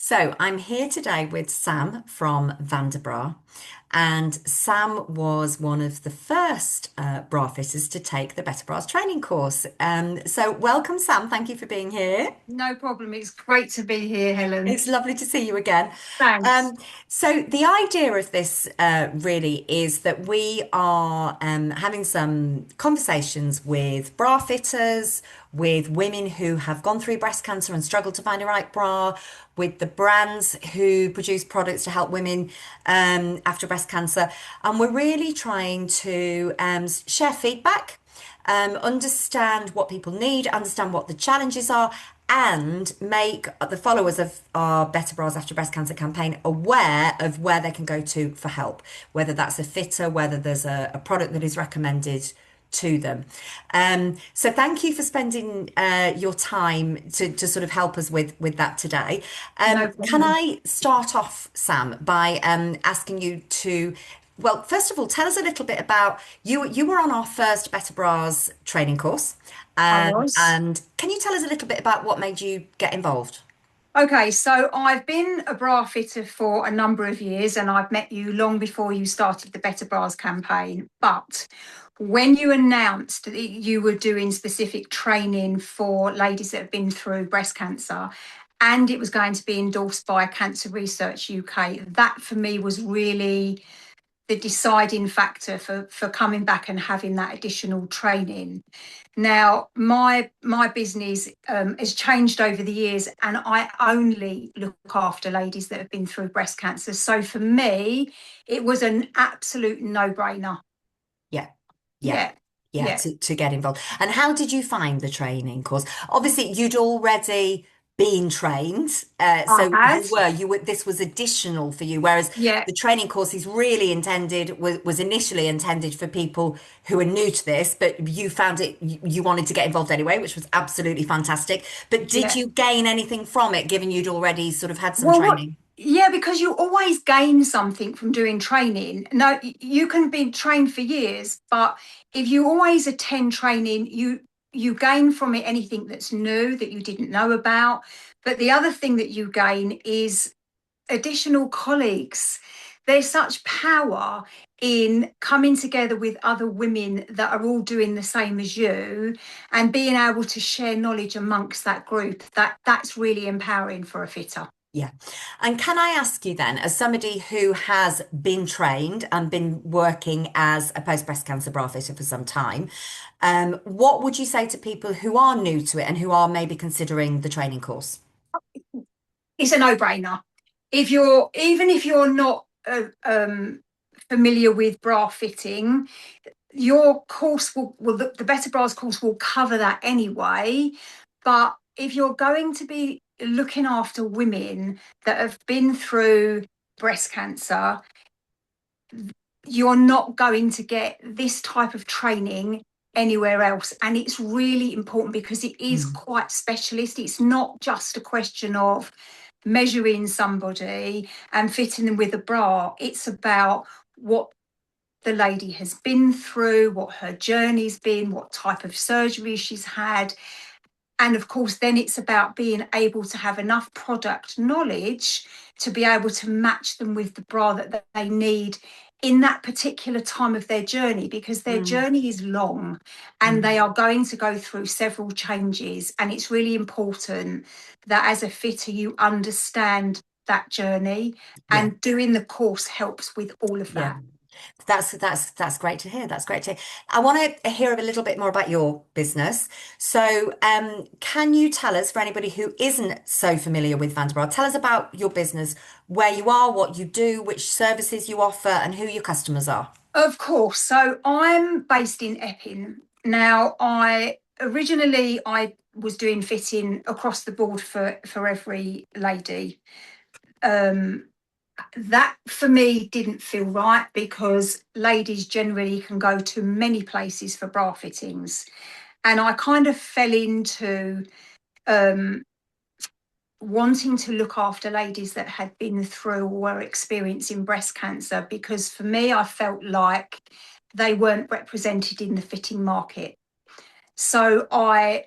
So I'm here today with Sam from Vanderbra, and Sam was one of the first bra fitters to take the Better Bras training course. So welcome, Sam. Thank you for being here. No problem. It's great to be here, Helen. It's lovely to see you again. Thanks. So the idea of this really is that we are having some conversations with bra fitters, with women who have gone through breast cancer and struggled to find a right bra, with the brands who produce products to help women after breast cancer, and we're really trying to share feedback, understand what people need, understand what the challenges are, and make the followers of our Better Bras After Breast Cancer campaign aware of where they can go to for help, whether that's a fitter, whether there's a product that is recommended to them. So thank you for spending your time to sort of help us with that today. No Can problem. I start off, Sam, by asking you to, well, first of all, tell us a little bit about you. You were on our first Better Bras training course. I was. And can you tell us a little bit about what made you get involved? Okay, so I've been a bra fitter for a number of years and I've met you long before you started the Better Bras campaign. But when you announced that you were doing specific training for ladies that have been through breast cancer and it was going to be endorsed by Cancer Research UK, that for me was really the deciding factor for coming back and having that additional training. Now, my business has changed over the years, and I only look after ladies that have been through breast cancer. So for me, it was an absolute no-brainer. Yeah, yeah, Yeah, yeah, yeah. to get involved. And how did you find the training course? Obviously, you'd already been trained, I so had. you were, this was additional for you, whereas Yeah, the training course is really intended, was initially intended for people who are new to this, but you found it, you wanted to get involved anyway, which was absolutely fantastic. But did yeah. you gain anything from it, given you'd already sort of had some Well, what? training? Yeah, because you always gain something from doing training. No, you can be trained for years, but if you always attend training, you gain from it anything that's new that you didn't know about. But the other thing that you gain is additional colleagues. There's such power in coming together with other women that are all doing the same as you and being able to share knowledge amongst that group. That's really empowering for a fitter. Yeah. And can I ask you then, as somebody who has been trained and been working as a post-breast cancer bra fitter for some time, what would you say to people who are new to it and who are maybe considering the training course? It's a no-brainer. If you're not familiar with bra fitting, your course will the Better Bras course will cover that anyway. But if you're going to be looking after women that have been through breast cancer, you're not going to get this type of training anywhere else. And it's really important because it is Mm. quite specialist. It's not just a question of measuring somebody and fitting them with a bra. It's about what the lady has been through, what her journey's been, what type of surgery she's had. And of course, then it's about being able to have enough product knowledge to be able to match them with the bra that they need in that particular time of their journey, because their Mm. journey is long and Mm. they are going to go through several changes. And it's really important that as a fitter, you understand that journey, Yeah. and doing the course helps with all of Yeah. that. That's great to hear. That's great to hear. I want to hear a little bit more about your business. So, can you tell us, for anybody who isn't so familiar with Vanderbroek, tell us about your business, where you are, what you do, which services you offer, and who your customers are. Of course. So I'm based in Epping. Now, I was doing fitting across the board for every lady. Um, that for me didn't feel right because ladies generally can go to many places for bra fittings. And I kind of fell into um, wanting to look after ladies that had been through or were experiencing breast cancer, because for me, I felt like they weren't represented in the fitting market. So I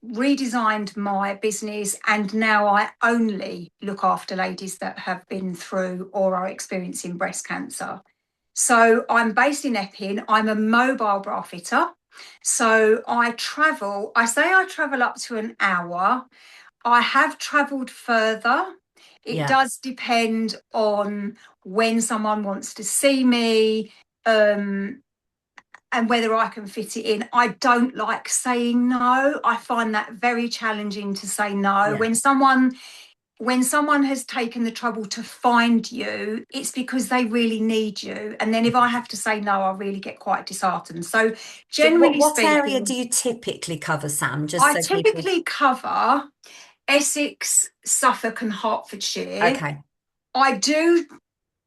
redesigned my business, and now I only look after ladies that have been through or are experiencing breast cancer. So I'm based in Epping. I'm a mobile bra fitter. So I travel, I say I travel up to an hour. I have travelled further. It Yeah. does depend on when someone wants to see me, and whether I can fit it in. I don't like saying no. I find that very challenging to say no. Yeah. When someone has taken the trouble to find you, it's because they really need you. And then if I have to say no, I really get quite disheartened. So So generally what area speaking, do you typically cover, Sam? Just I so people. typically cover Essex, Suffolk, and Hertfordshire. Okay. I do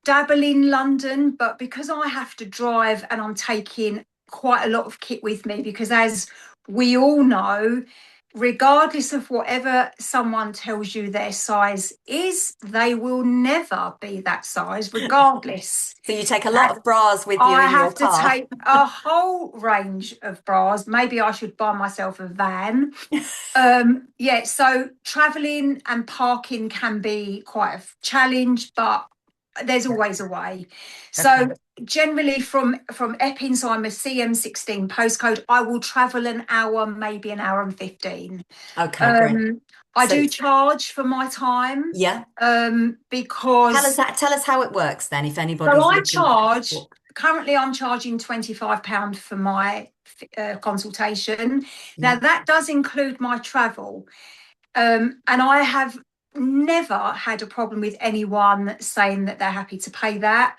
dabble in London, but because I have to drive and I'm taking quite a lot of kit with me, because as we all know, regardless of whatever someone tells you their size is, they will never be that size, regardless. So you take a lot of bras with you I in your have to car. take a whole range of bras. Maybe I should buy myself a van. Yeah, so traveling and parking can be quite a challenge, but there's Yeah. always a way. Okay. So generally from Epping, so I'm a CM16 postcode, I will travel an hour, maybe an hour and 15. Okay, great. Um, I So do charge for my time, yeah, because tell us how it works then, if so anybody's I looking. charge, currently I'm charging £25 for my consultation. Now Yeah. that does include my travel. And I have never had a problem with anyone saying that they're happy to pay that,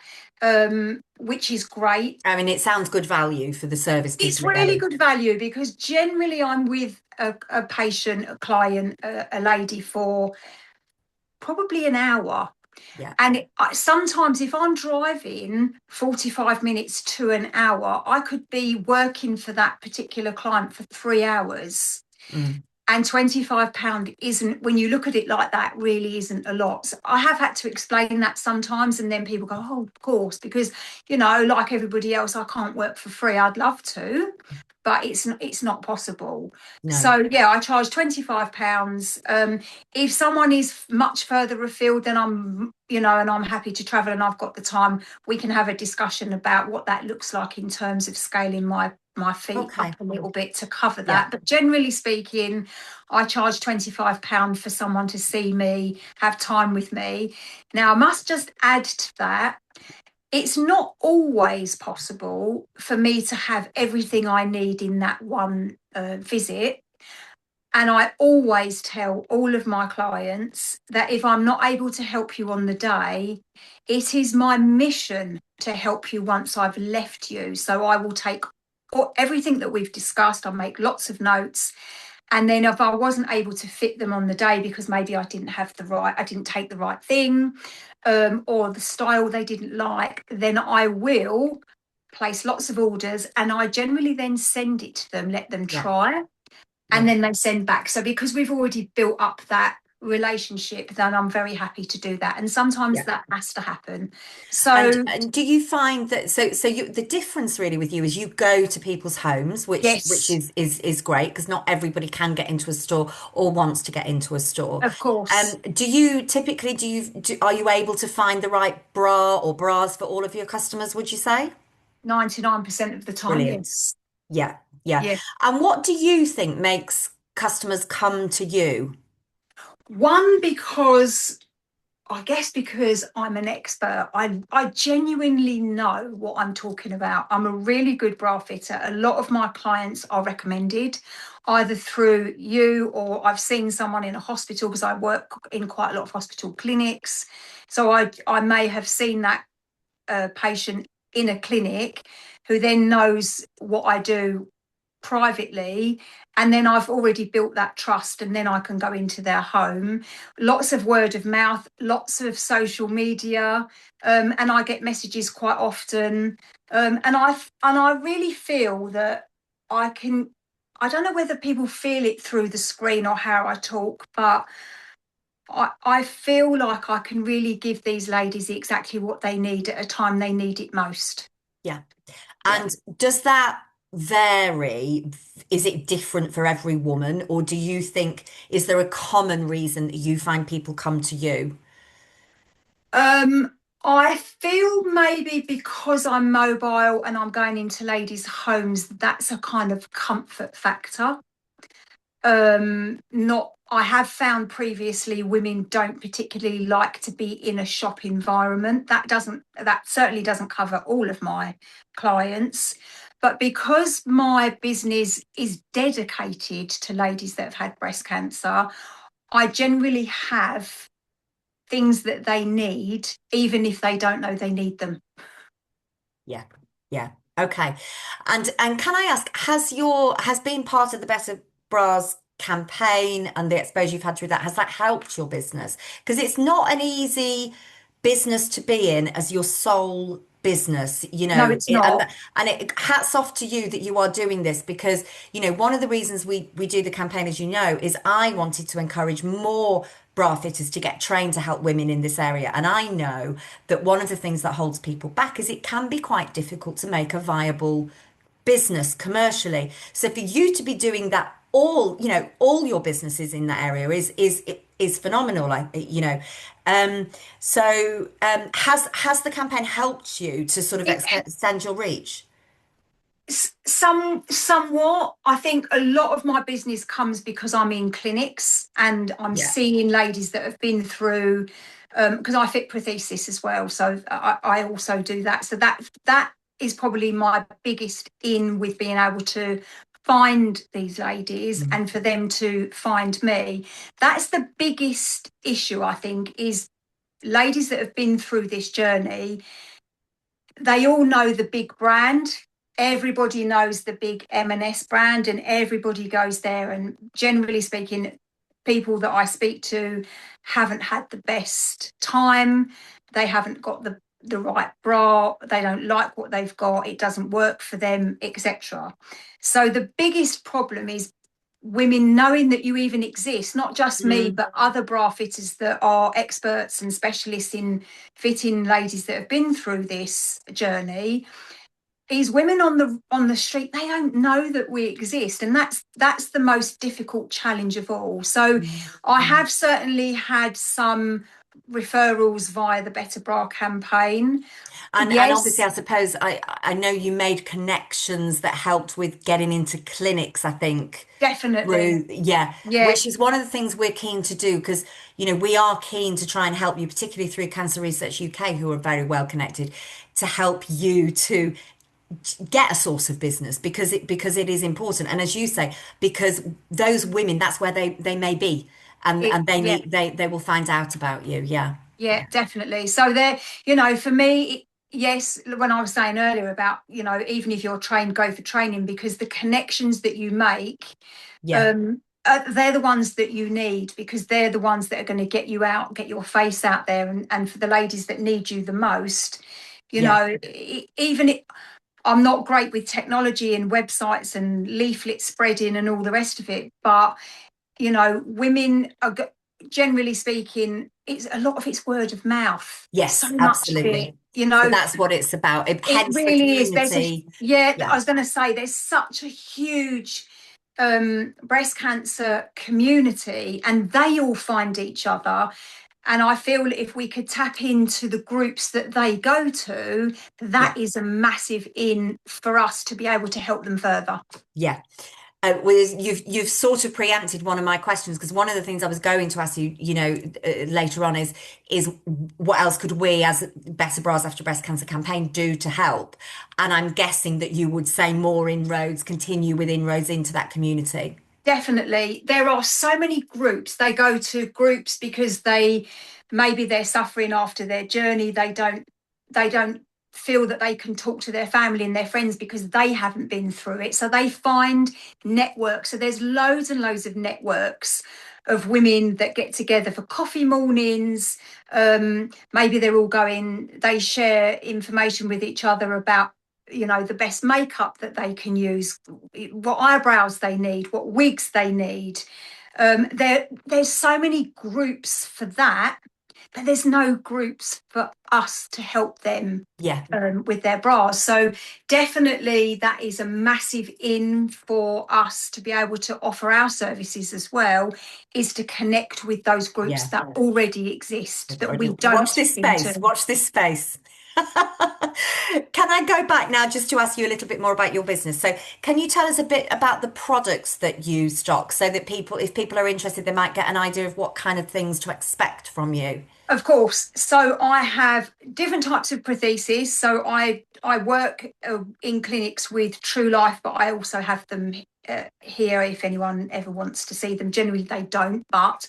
which is great. I mean, it sounds good value for the service It's people are really getting. good value because generally I'm with a patient, a client, a lady for probably an hour. Yeah. And sometimes, if I'm driving 45 minutes to an hour, I could be working for that particular client for 3 hours. Mm. And £25 isn't, when you look at it like that, really isn't a lot. So I have had to explain that sometimes, and then people go, oh, of course, because, like everybody else, I can't work for free. I'd love to, but it's not possible. No. So yeah, I charge £25. If someone is much further afield, then and I'm happy to travel and I've got the time, we can have a discussion about what that looks like in terms of scaling my feet Okay. up a little bit to cover Yeah. that. But generally speaking, I charge £25 for someone to see me, have time with me. Now, I must just add to that, it's not always possible for me to have everything I need in that one visit. And I always tell all of my clients that if I'm not able to help you on the day, it is my mission to help you once I've left you. So I will take everything that we've discussed, I'll make lots of notes. And then if I wasn't able to fit them on the day because maybe I didn't take the right thing, or the style they didn't like, then I will place lots of orders and I generally then send it to them, let them Yeah. try, and Yeah. then they send back. So because we've already built up that relationship, then I'm very happy to do that. And sometimes Yeah. that has to happen. And, So and do you find that the difference really with you is you go to people's homes, which yes, is great because not everybody can get into a store or wants to get into a store. of course, Do you typically are you able to find the right bra or bras for all of your customers, would you say? 99% of the time, Brilliant. yes. Yeah, yeah. Yeah. And what do you think makes customers come to you? One, because I guess because I'm an expert, I genuinely know what I'm talking about. I'm a really good bra fitter. A lot of my clients are recommended either through you or I've seen someone in a hospital because I work in quite a lot of hospital clinics. So I may have seen that patient in a clinic who then knows what I do privately, and then I've already built that trust, and then I can go into their home. Lots of word of mouth, lots of social media, and I get messages quite often, and I really feel that I can. I don't know whether people feel it through the screen or how I talk, but I feel like I can really give these ladies exactly what they need at a time they need it most. Yeah. Yeah. And does that vary? Is it different for every woman, or do you think, is there a common reason that you find people come to you? Um, I feel maybe because I'm mobile and I'm going into ladies' homes, that's a kind of comfort factor. Not, I have found previously women don't particularly like to be in a shop environment. That certainly doesn't cover all of my clients. But because my business is dedicated to ladies that have had breast cancer, I generally have things that they need, even if they don't know they need them. Yeah. Yeah. Okay. And can I ask, has being part of the Better Bras campaign and the exposure you've had through that, has that helped your business? Because it's not an easy business to be in as your sole business, No, it's and not. hats off to you that you are doing this because, one of the reasons we do the campaign, as you know, is I wanted to encourage more bra fitters to get trained to help women in this area. And I know that one of the things that holds people back is it can be quite difficult to make a viable business commercially. So for you to be doing that, all your businesses in that area is phenomenal. Um, has the campaign helped you to sort of It extend your reach? somewhat. I think a lot of my business comes because I'm in clinics and I'm Yeah. seeing ladies that have been through, because I fit prosthesis as well, so I also do that. So that is probably my biggest in with being able to find these ladies Mm. and for them to find me. That's the biggest issue, I think, is ladies that have been through this journey. They all know the big brand. Everybody knows the big M&S brand, and everybody goes there. And generally speaking, people that I speak to haven't had the best time. They haven't got the right bra. They don't like what they've got. It doesn't work for them, etc. So the biggest problem is women knowing that you even exist, not just me, Mm. but other bra fitters that are experts and specialists in fitting ladies that have been through this journey. These women on the street, they don't know that we exist, and that's the most difficult challenge of all. So Mm. I Mm. have certainly had some referrals via the Better Bra campaign. And obviously, Yes, I suppose I know you made connections that helped with getting into clinics, I think, definitely. through, yeah, Yeah, which is one of the things we're keen to do because, we are keen to try and help you, particularly through Cancer Research UK, who are very well connected, to help you to get a source of business because it is important. And as you say, because those women, that's where they may be, and they yeah. need they will find out about you. Yeah. Yeah, Yeah. definitely. So there, for me, yes, when I was saying earlier about, even if you're trained, go for training because the connections that you make, Yeah. they're the ones that you need because they're the ones that are going to get you out, get your face out there. And for the ladies that need you the most, Yeah. even it, I'm not great with technology and websites and leaflet spreading and all the rest of it, but women are generally speaking, it's a lot of it's word of mouth. So Yes, much of it, absolutely. So that's what it's about. it Hence the really is. community. Yeah, I Yeah. was going to say, there's such a huge breast cancer community, and they all find each other. And I feel if we could tap into the groups that they go to, Yeah. that is a massive in for us to be able to help them further. Yeah. Well, you've sort of preempted one of my questions because one of the things I was going to ask you, later on is what else could we as Better Bras After Breast Cancer campaign do to help? And I'm guessing that you would say more inroads, continue with inroads into that community. Definitely. There are so many groups. They go to groups because maybe they're suffering after their journey. They don't feel that they can talk to their family and their friends because they haven't been through it. So they find networks. So there's loads and loads of networks of women that get together for coffee mornings. Maybe they share information with each other about the best makeup that they can use, what eyebrows they need, what wigs they need. There's so many groups for that. but there's no groups for us to help them Yeah, with their bras. So definitely that is a massive in for us to be able to offer our services as well, is to connect with those groups yeah. that already exist that we don't Watch this fit space. into. Watch this space. Can I go back now just to ask you a little bit more about your business? So, can you tell us a bit about the products that you stock so that people, if people are interested, they might get an idea of what kind of things to expect from you? Of course. So I have different types of prostheses. So I work in clinics with True Life, but I also have them here if anyone ever wants to see them. Generally, they don't, but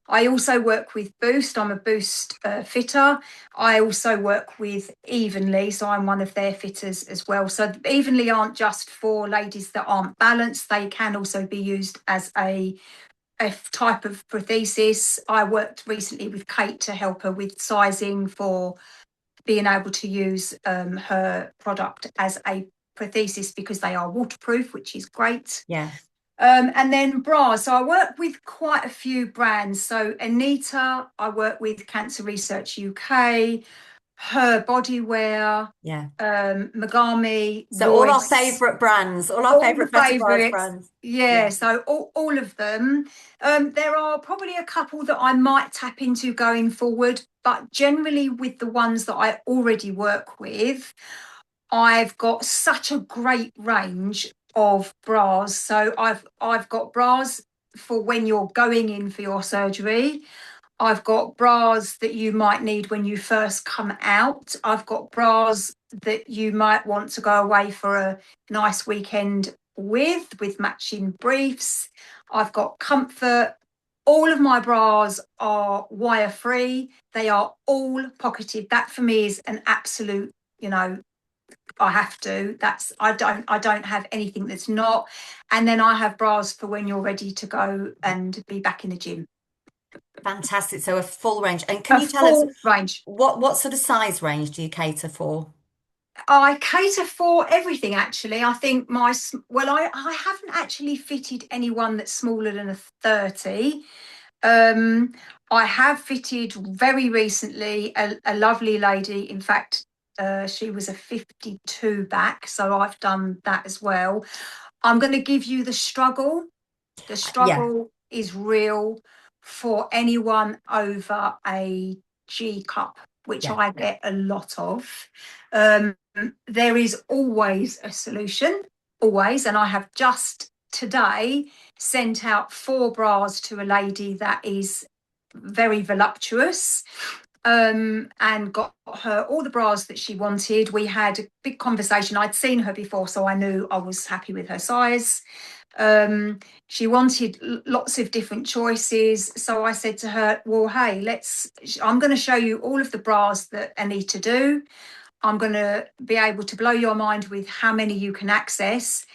I also work with Boost. I'm a Boost fitter. I also work with Evenly, so I'm one of their fitters as well. So Evenly aren't just for ladies that aren't balanced; they can also be used as a type of prosthesis. I worked recently with Kate to help her with sizing for being able to use her product as a prosthesis because they are waterproof, which is great. Yeah, And then bras. So I work with quite a few brands. So Anita, I work with Cancer Research UK, Her Bodywear, yeah. Megami, So all our Royce, favorite brands, all our all the favorite Better Bras favourites. brands. Yeah, Yeah, so all of them. There are probably a couple that I might tap into going forward, but generally with the ones that I already work with, I've got such a great range of bras. So I've got bras for when you're going in for your surgery. I've got bras that you might need when you first come out. I've got bras that you might want to go away for a nice weekend with matching briefs. I've got comfort. All of my bras are wire free. They are all pocketed. That for me is an absolute, you know, I have to. That's I don't have anything that's not. And then I have bras for when you're ready to go and be back in the gym. fantastic. So a full range. And can A you tell us full range. what sort of size range do you cater for? I cater for everything actually. I think I haven't actually fitted anyone that's smaller than a 30. Um, I have fitted very recently a lovely lady. In fact, she was a 52 back, so I've done that as well. I'm going to give you the struggle. The Yeah, struggle is real for anyone over a G cup, which yeah. I get a lot of. Um, there is always a solution, always. And I have just today sent out 4 bras to a lady that is very voluptuous, and got her all the bras that she wanted. We had a big conversation. I'd seen her before, so I knew I was happy with her size. She wanted lots of different choices. So I said to her, well, hey, I'm going to show you all of the bras that I need to do. I'm going to be able to blow your mind with how many you can access.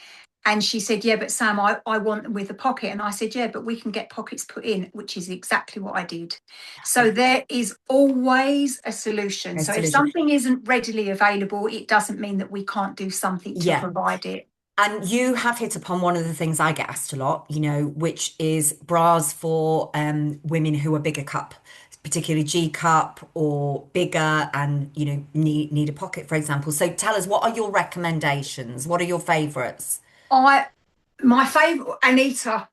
And she said, yeah, but Sam, I want them with a pocket. And I said, yeah, but we can get pockets put in, which is exactly what I did. So there is always a solution. A So if solution. something isn't readily available, it doesn't mean that we can't do something to Yeah. provide it. And you have hit upon one of the things I get asked a lot, which is bras for women who are bigger cup, particularly G cup or bigger and, need a pocket, for example. So tell us, what are your recommendations? What are your favorites? I My favourite, Anita,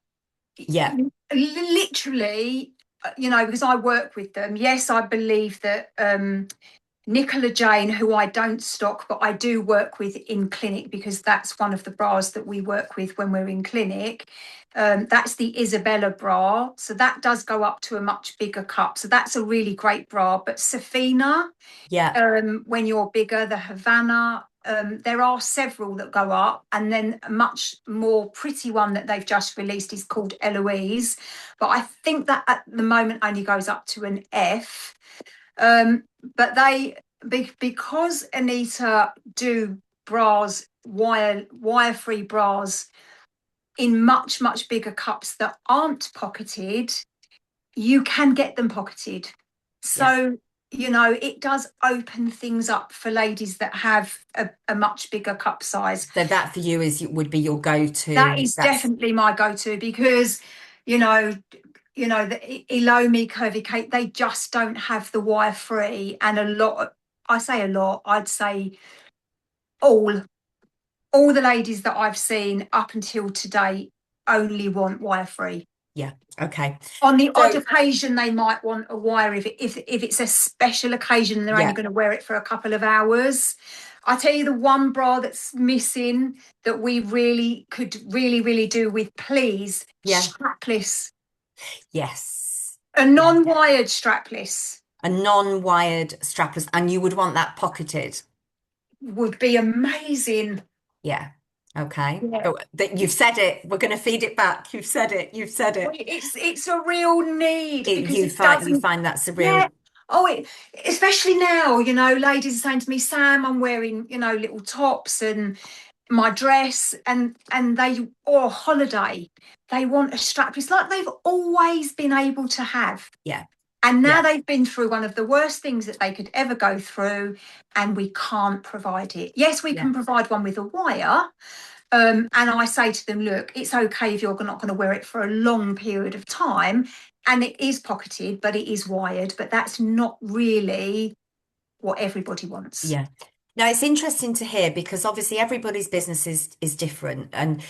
Yeah, literally, because I work with them. Yes, I believe that Nicola Jane, who I don't stock, but I do work with in clinic because that's one of the bras that we work with when we're in clinic. That's the Isabella bra. So that does go up to a much bigger cup. So that's a really great bra. But Safina, yeah, when you're bigger, the Havana. There are several that go up, and then a much more pretty one that they've just released is called Eloise. But I think that at the moment only goes up to an F. Um, but because Anita do bras, wire free bras in much bigger cups that aren't pocketed, you can get them pocketed. yeah. So, it does open things up for ladies that have a much bigger cup size. So that for you would be your That go-to. is That's definitely my go-to because, you know, the Elomi curvy cake, they just don't have the wire free. And I say a lot, I'd say all the ladies that I've seen up until today only want wire free. Yeah. Okay. On the odd So occasion, they might want a wire if it's a special occasion and they're only yeah, going to wear it for a couple of hours. I tell you, the one bra that's missing that we really could really do with, please, yeah, strapless, yes. a Yeah. non-wired strapless A non-wired strapless, and you would want that pocketed. would be amazing. Yeah. Okay. Yeah. Oh, that you've said it. We're going to feed it back. You've said it. You've said Well, it. it's a real need because You it find doesn't. that's a real. Yeah. Oh, especially now, ladies are saying to me, Sam, I'm wearing, little tops and my dress, and they, or holiday, they want a strap. It's like they've always been able to have. Yeah. And now Yeah. they've been through one of the worst things that they could ever go through, and we can't provide it. Yes, we Yeah. can provide one with a wire. And I say to them, look, it's okay if you're not going to wear it for a long period of time. And it is pocketed, but it is wired. But that's not really what everybody wants. Yeah. Now it's interesting to hear because obviously everybody's business is different, and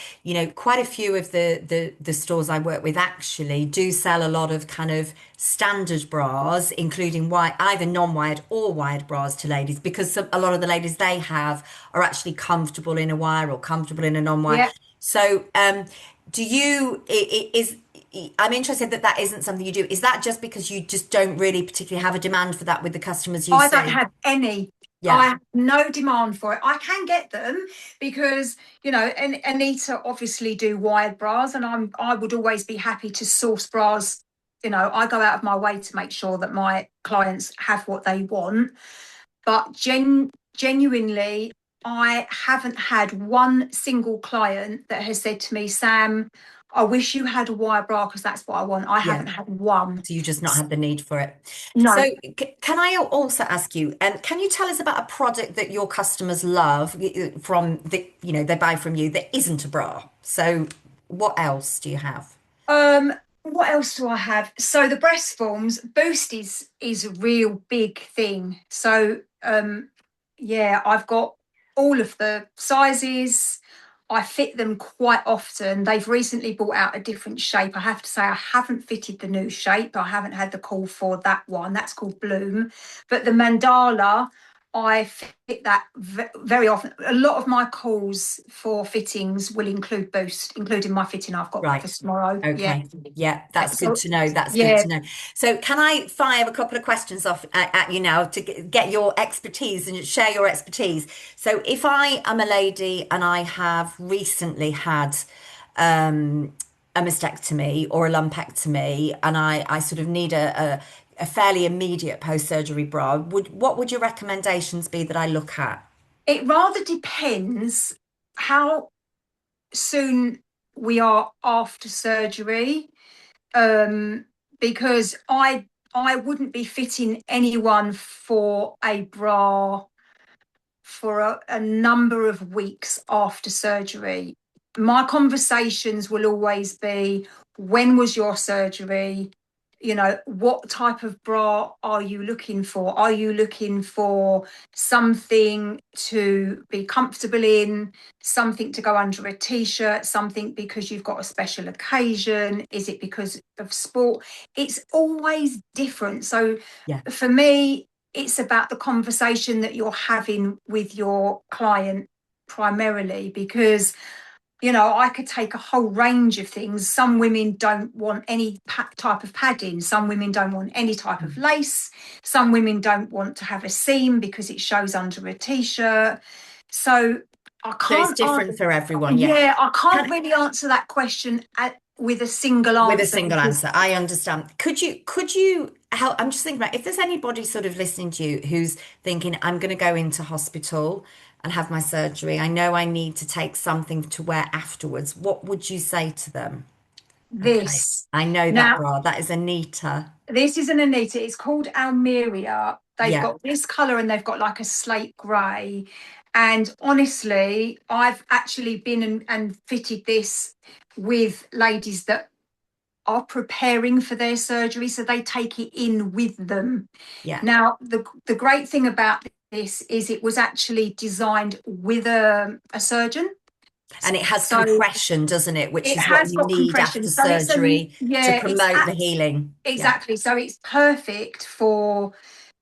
quite a few of the stores I work with actually do sell a lot of kind of standard bras, including either non-wired or wired bras to ladies, because a lot of the ladies they have are actually comfortable in a wire or comfortable in a non-wire. Yeah, So, do you is I'm interested that that isn't something you do. Is that just because you just don't really particularly have a demand for that with the customers you I don't see? have any. I Yeah. have no demand for it. I can get them because, and Anita obviously do wired bras, and I would always be happy to source bras. I go out of my way to make sure that my clients have what they want. But genuinely, I haven't had one single client that has said to me, Sam, I wish you had a wire bra because that's what I want. I Yeah. haven't had one. So you just not had the need for it. So No. can I also ask you, can you tell us about a product that your customers love from they buy from you that isn't a bra? So what else do you have? What else do I have? So the breast forms boost is a real big thing. So yeah, I've got all of the sizes. I fit them quite often. They've recently brought out a different shape. I have to say I haven't fitted the new shape. I haven't had the call for that one. That's called Bloom. But the mandala, I fit that very often. A lot of my calls for fittings will include boost, including my fitting I've got for Right. tomorrow. Yeah. Okay. Yeah, that's good So, to know. That's good yeah, to know. So, can I fire a couple of questions off at you now to get your expertise and share your expertise? So, if I am a lady and I have recently had a mastectomy or a lumpectomy, and I sort of need a fairly immediate post-surgery bra, what would your recommendations be that I look at? it rather depends how soon we are after surgery. Because I wouldn't be fitting anyone for a bra for a number of weeks after surgery. My conversations will always be, when was your surgery? What type of bra are you looking for? Are you looking for something to be comfortable in, something to go under a t-shirt, something because you've got a special occasion? Is it because of sport? It's always different. So Yeah. for me, it's about the conversation that you're having with your client primarily, because I could take a whole range of things. Some women don't want any type of padding. Some women don't want any type of lace. Some women don't want to have a seam because it shows under a t-shirt. So I So it's can't different answer. for everyone. Yeah. Yeah, I can't Can really answer that question with a single With a answer single because answer. I understand. Could you help? I'm just thinking about if there's anybody sort of listening to you who's thinking, I'm going to go into hospital and have my surgery. I know I need to take something to wear afterwards. What would you say to them? Okay. this. I know that Now, bra. That is Anita. this is an Anita. It's called Almeria. They've Yeah. got this colour and they've got like a slate grey. And honestly, I've actually been and fitted this with ladies that are preparing for their surgery, so they take it in with them. Yeah. Now, the great thing about this is it was actually designed with a surgeon. And it has So compression, doesn't it? Which it is what has you got need compression. after So it's surgery to yeah, it's promote the healing. Yeah. exactly. So it's perfect for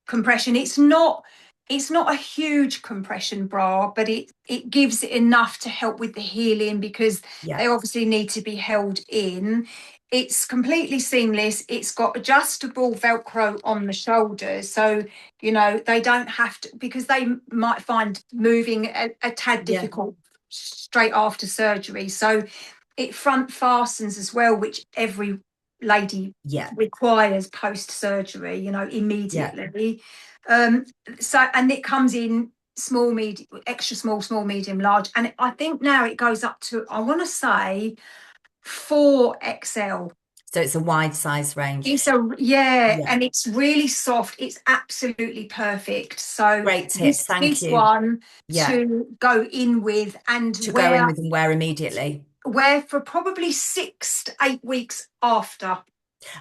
compression. It's not a huge compression bra, but it gives enough to help with the healing because Yeah. they obviously need to be held in. It's completely seamless. It's got adjustable Velcro on the shoulders. So, they don't have to, because they might find moving a tad Yeah. difficult straight after surgery. So it front fastens as well, which every lady Yeah. requires post surgery, Yeah. immediately. Um, and it comes in small, medium, extra small, medium, large, and I think now it goes up to, I want to say, 4XL. So it's a wide size range. Yeah, Yeah. and it's really soft. It's absolutely perfect. So Great tip. this Thank you. one Yeah. to go in with and To go in wear with and wear immediately. for probably 6 to 8 weeks after.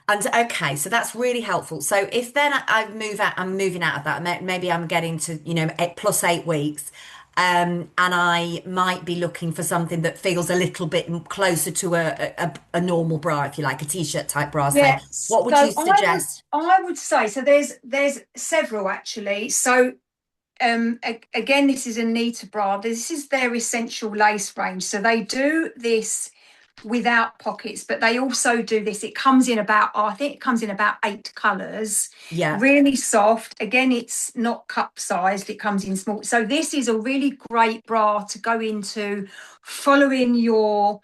And okay, so that's really helpful. So if then I move out, I'm moving out of that. Maybe I'm getting to, 8 plus 8 weeks. And I might be looking for something that feels a little bit closer to a normal bra, if you like, a t-shirt type bra, say. Yes. What would you So suggest? I would say, so there's several actually. So again, this is a Nita bra. This is their essential lace range. So they do this without pockets, but they also do this. It comes in about, I think it comes in about 8 colours. Yeah. Really soft. Again, it's not cup sized, it comes in small. So this is a really great bra to go into following your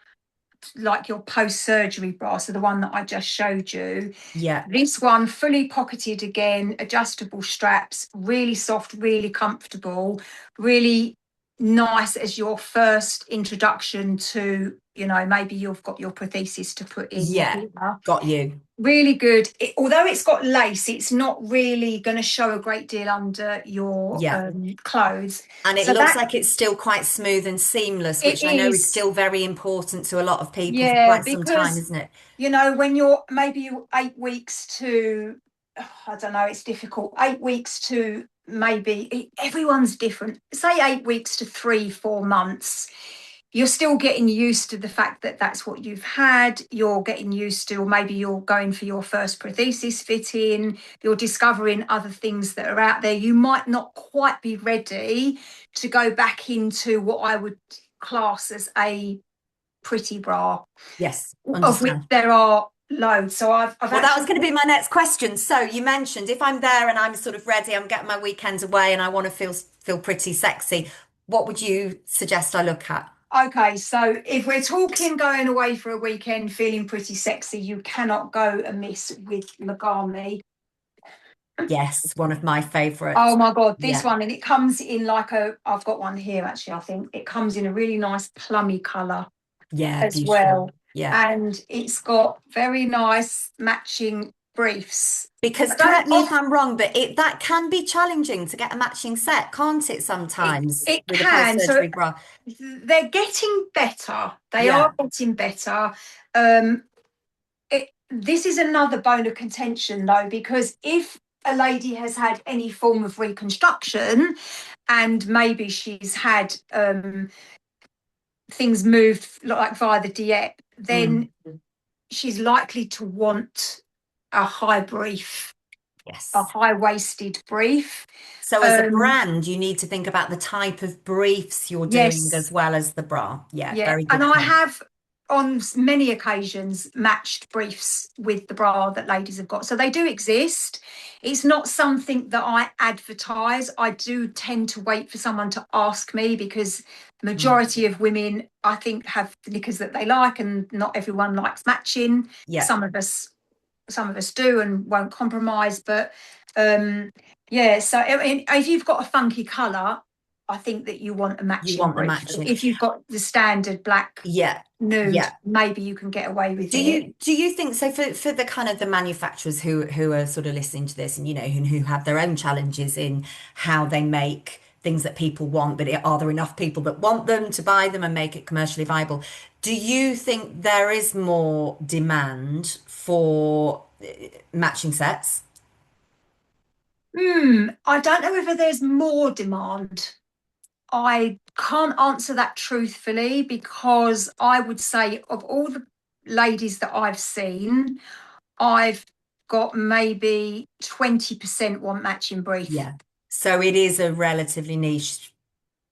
post-surgery bra, so the one that I just showed you. Yeah. This one fully pocketed again, adjustable straps, really soft, really comfortable, really nice as your first introduction to, maybe you've got your prosthesis to put in Yeah. here. Got you. Really good. Although it's got lace, it's not really going to show a great deal under your Yeah. clothes. And it So looks that like it's still quite smooth and seamless, it which I know is is. still very important to a lot of people for Yeah, quite some time, because isn't it? when you're maybe 8 weeks to, I don't know, it's difficult. 8 weeks to maybe, everyone's different. Say 8 weeks to 3, 4 months. You're still getting used to the fact that that's what you've had. You're getting used to, or maybe you're going for your first prosthesis fitting. You're discovering other things that are out there. You might not quite be ready to go back into what I would class as a pretty bra, Yes, of which understand. there are loads. So I've Well, that was actually, going to be my next question. So you mentioned if I'm there and I'm sort of ready, I'm getting my weekends away and I want to feel pretty sexy, what would you suggest I look at? okay, so if we're talking going away for a weekend feeling pretty sexy, you cannot go amiss with Megami. Yes, one of my favourites. Oh my God, this Yeah, one, and it comes in I've got one here actually, I think. It comes in a really nice plummy colour yeah, as beautiful. well. Yeah. And it's got very nice matching briefs. Because I don't correct me if off I'm wrong, but that can be challenging to get a matching set, can't it, it, sometimes it with a can. So post-surgery bra? they're getting better. They Yeah. are getting better. This is another bone of contention though, because if a lady has had any form of reconstruction and maybe she's had things moved like via the diet, Mm, then she's likely to want a high brief, a yes. high waisted brief. So as a Um, brand, you need to think about the type of briefs you're doing yes, as well as the bra. Yeah, yeah, very and good I point. have on many occasions matched briefs with the bra that ladies have got. So they do exist. It's not something that I advertise. I do tend to wait for someone to ask me because the Mm, majority of women, I think, have the knickers that they like, and not everyone likes matching. yeah, Some of us do and won't compromise, but yeah, so I mean, if you've got a funky colour, I think that you want a you matching want the brief. matching. If you've got the standard black Yeah, nude, yeah. maybe you can get away with Do it. you think so for the kind of the manufacturers who are sort of listening to this and who have their own challenges in how they make things that people want, but are there enough people that want them to buy them and make it commercially viable? Do you think there is more demand for matching sets? I don't know whether there's more demand. I can't answer that truthfully because I would say of all the ladies that I've seen, I've got maybe 20% want matching brief. Yeah. So it is a relatively niche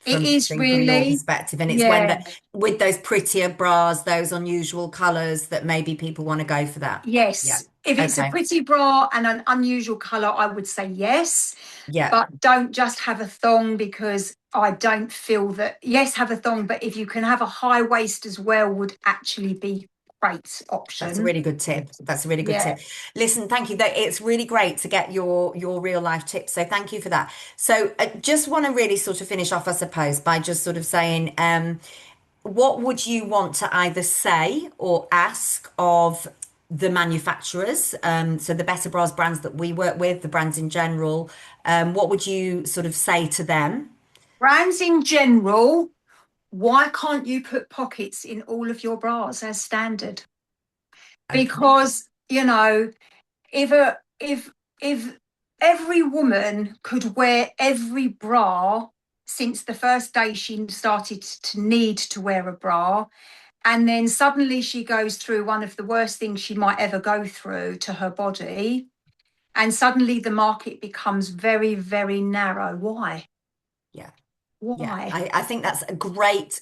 It is from your really, perspective, and it's when yeah, that with those prettier bras, those unusual colours that maybe people want to go for that. Yeah. yes. If it's a Okay. pretty bra and an unusual colour, I would say yes. Yeah. But don't just have a thong because I don't feel that, yes, have a thong, but if you can have a high waist as well, would actually be great That's a option. really good tip. That's a really good Yeah. tip. Listen, thank you. That it's really great to get your real life tips. So thank you for that. So just want to really sort of finish off, I suppose, by just sort of saying, what would you want to either say or ask of the manufacturers? So the Better Bras brands that we work with, the brands in general. What would you sort of say to them? Brands in general, why can't you put pockets in all of your bras as standard? Okay. Because, if every woman could wear every bra since the first day she started to need to wear a bra, and then suddenly she goes through one of the worst things she might ever go through to her body, and suddenly the market becomes very, very narrow. Why? Yeah. Yeah, Why? I think that's a great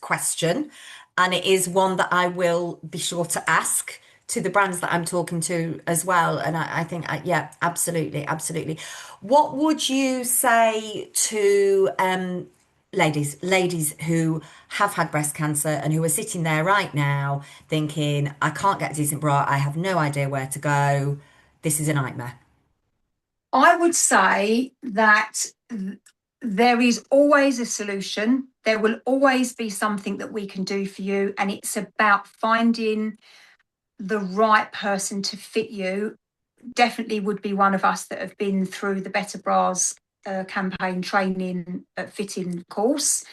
question. And it is one that I will be sure to ask to the brands that I'm talking to as well. And I think, yeah, absolutely, absolutely. What would you say to ladies who have had breast cancer and who are sitting there right now thinking, I can't get a decent bra, I have no idea where to go, this is a nightmare? I would say that there is always a solution. There will always be something that we can do for you. And it's about finding the right person to fit you. Definitely would be one of us that have been through the Better Bras campaign training fitting course.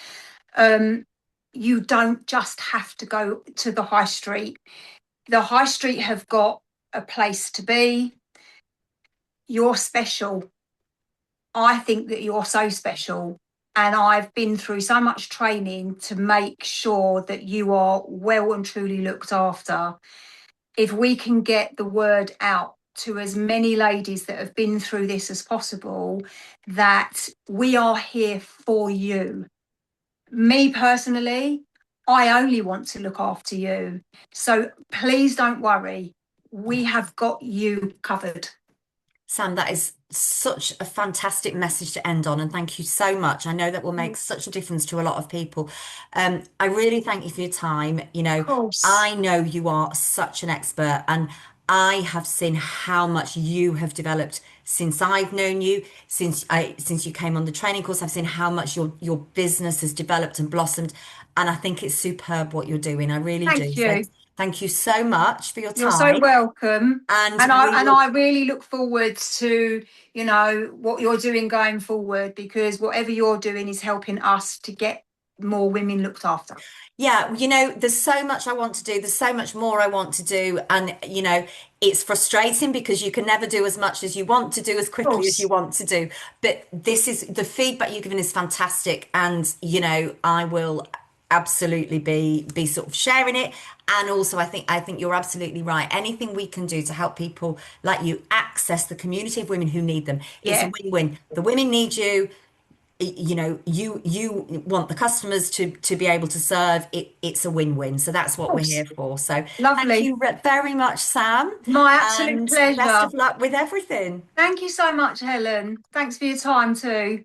Um, you don't just have to go to the high street. The high street have got a place to be. You're special. I think that you're so special. And I've been through so much training to make sure that you are well and truly looked after. If we can get the word out to as many ladies that have been through this as possible, that we are here for you. Me personally, I only want to look after you. So please don't worry. We have got you covered. Sam, that is such a fantastic message to end on, and thank you so much. I know that will make Of such a difference to a lot of people. I really thank you for your time. course. I know you are such an expert, and I have seen how much you have developed since I've known you, since you came on the training course. I've seen how much your business has developed and blossomed, and I think it's superb what you're doing. I really do. Thank So you. thank you so much for your You're so time, welcome. and And we I will. really look forward to, what you're doing going forward, because whatever you're doing is helping us to get more women looked after. Of Yeah, there's so much I want to do. There's so much more I want to do. And, it's frustrating because you can never do as much as you want to do as quickly as you course. want to do. But this is the feedback you've given is fantastic. And, I will absolutely be sort of sharing it. And also I think you're absolutely right. Anything we can do to help people like you access the community of women who need them, it's a Yeah, win-win. The women need you, you want the customers to be able to serve it. It's a win-win, so that's of what we're course. here for. So thank Lovely. you very much, Sam, My absolute and best pleasure. of luck with everything. Thank you so much, Helen. Thanks for your time too.